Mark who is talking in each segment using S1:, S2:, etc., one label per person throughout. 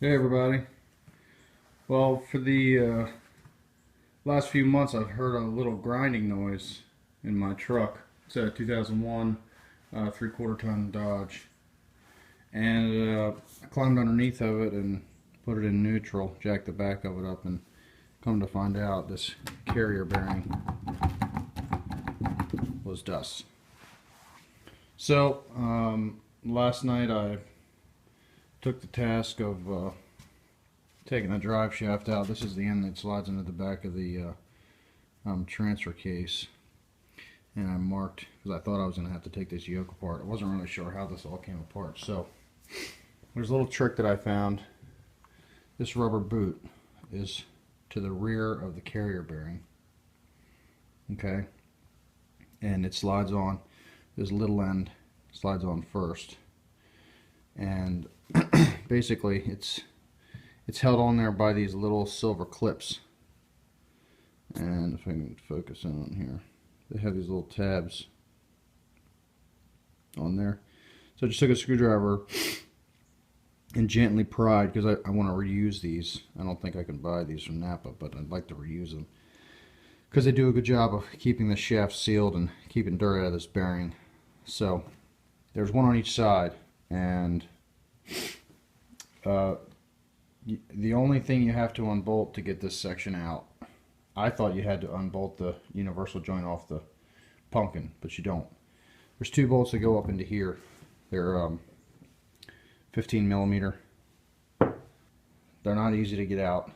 S1: Hey everybody. Well, for the last few months I've heard a little grinding noise in my truck. It's a 2001 3/4 ton Dodge, and I climbed underneath of it and put it in neutral, jacked the back of it up, and come to find out this carrier bearing was dust. So last night I took the task of taking the drive shaft out. This is the end that slides into the back of the transfer case, and I marked because I thought I was going to have to take this yoke apart. I wasn't really sure how this all came apart. So there's a little trick that I found. This rubber boot is to the rear of the carrier bearing, okay, and it slides on. This little end slides on first, and basically it's held on there by these little silver clips, and if I can focus in on here, they have these little tabs on there. So I just took a screwdriver and gently pried, because I want to reuse these. I don't think I can buy these from NAPA, but I'd like to reuse them because they do a good job of keeping the shaft sealed and keeping dirt out of this bearing. So there's one on each side, and the only thing you have to unbolt to get this section out, I thought you had to unbolt the universal joint off the pumpkin, but you don't. There's two bolts that go up into here. They're 15 millimeter. They're not easy to get out.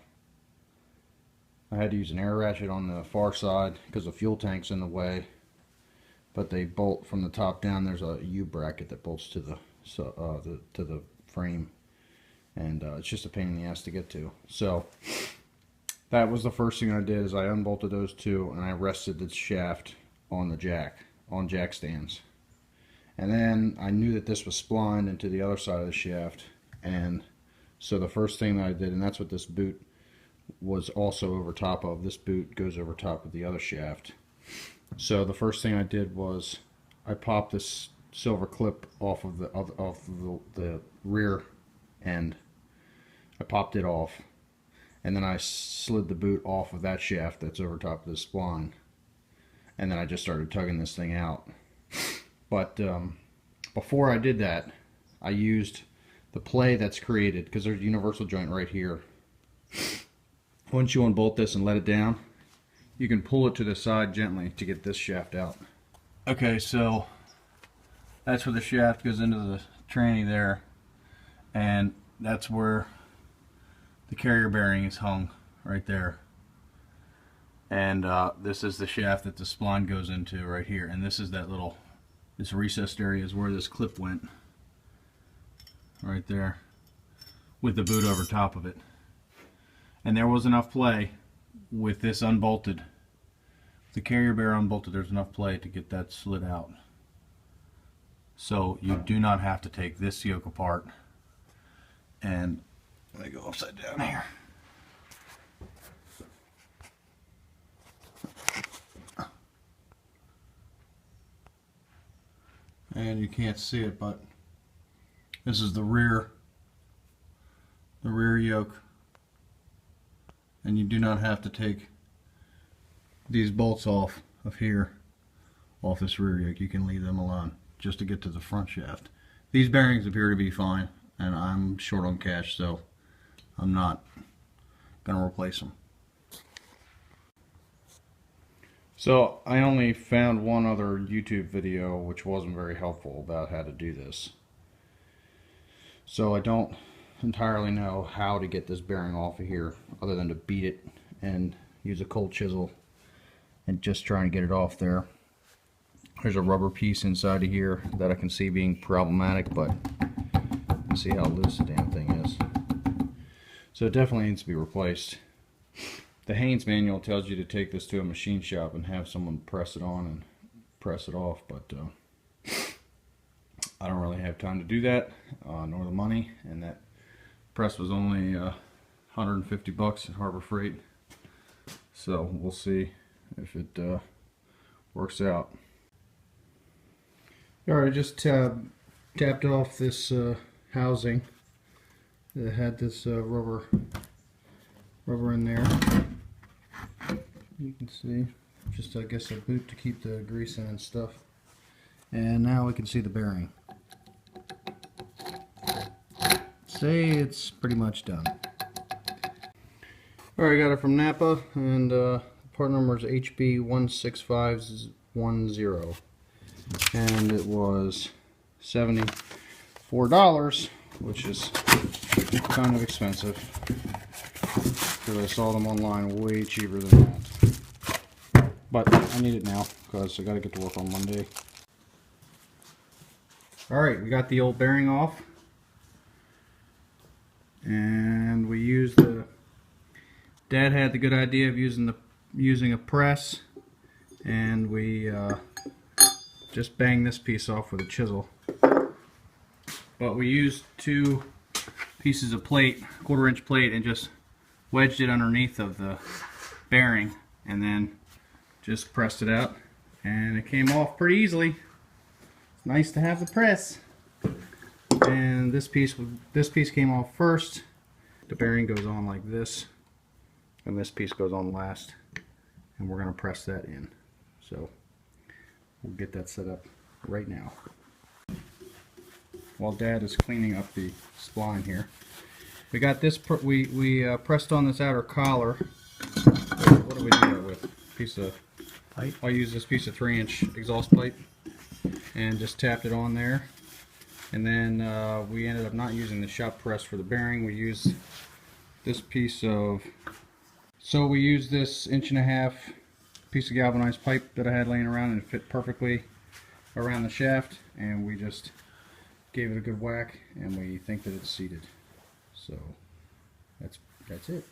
S1: I had to use an air ratchet on the far side because the fuel tank's in the way, but they bolt from the top down. There's a U bracket that bolts to the frame, and it's just a pain in the ass to get to. So that was the first thing I did, is I unbolted those two and I rested the shaft on the jack stands. And then I knew that this was splined into the other side of the shaft, and so the first thing that I did, and that's what this boot was also over top of. This boot goes over top of the other shaft. So the first thing I did was I popped this silver clip off of the rear end. I popped it off, and then I slid the boot off of that shaft that's over top of the spline, and then I just started tugging this thing out. But before I did that, I used the play that's created, because there's a universal joint right here. Once you unbolt this and let it down, you can pull it to the side gently to get this shaft out. Okay, so that's where the shaft goes into the tranny there, and that's where the carrier bearing is hung, right there. And this is the shaft that the spline goes into right here, and this is this recessed area is where this clip went, right there, with the boot over top of it. And there was enough play with this unbolted, the carrier bearing unbolted, there's enough play to get that slid out. So you do not have to take this yoke apart. And let me go upside down here. And you can't see it, but this is the rear yoke, and you do not have to take these bolts off of here, off this rear yoke. You can leave them alone just to get to the front shaft. These bearings appear to be fine, and I'm short on cash, so I'm not going to replace them. So I only found one other YouTube video which wasn't very helpful about how to do this. So I don't entirely know how to get this bearing off of here other than to beat it and use a cold chisel and just trying to get it off there. There's a rubber piece inside of here that I can see being problematic, but see how loose the damn thing is. So it definitely needs to be replaced. The Haynes manual tells you to take this to a machine shop and have someone press it on and press it off, but I don't really have time to do that, nor the money, and that press was only 150 bucks at Harbor Freight, so we'll see if it works out. Alright, I just tapped off this housing that had this rubber in there. You can see, just I guess a boot to keep the grease in and stuff. And now we can see the bearing. Say it's pretty much done. Alright, I got it from NAPA, and part number is HB16510, and it was $74, which is kind of expensive because I saw them online way cheaper than that. But I need it now because I got to get to work on Monday. Alright, we got the old bearing off, and we used the Dad had the good idea of using a press, and we just banged this piece off with a chisel. But we used 2 pieces of plate, 1/4 inch plate, and just wedged it underneath of the bearing, and then just pressed it out, and it came off pretty easily. It's nice to have the press. And this piece came off first. The bearing goes on like this, and this piece goes on last, and we're going to press that in. So we'll get that set up right now while Dad is cleaning up the spline here. We got this, we pressed on this outer collar. What do we do that with? Piece of pipe. I'll use this piece of 3-inch exhaust pipe and just tapped it on there. And then we ended up not using the shop press for the bearing. We used this piece of, so we used this 1.5 inch piece of galvanized pipe that I had laying around, and it fit perfectly around the shaft, and we just gave it a good whack, and we think that it's seated. So that's it.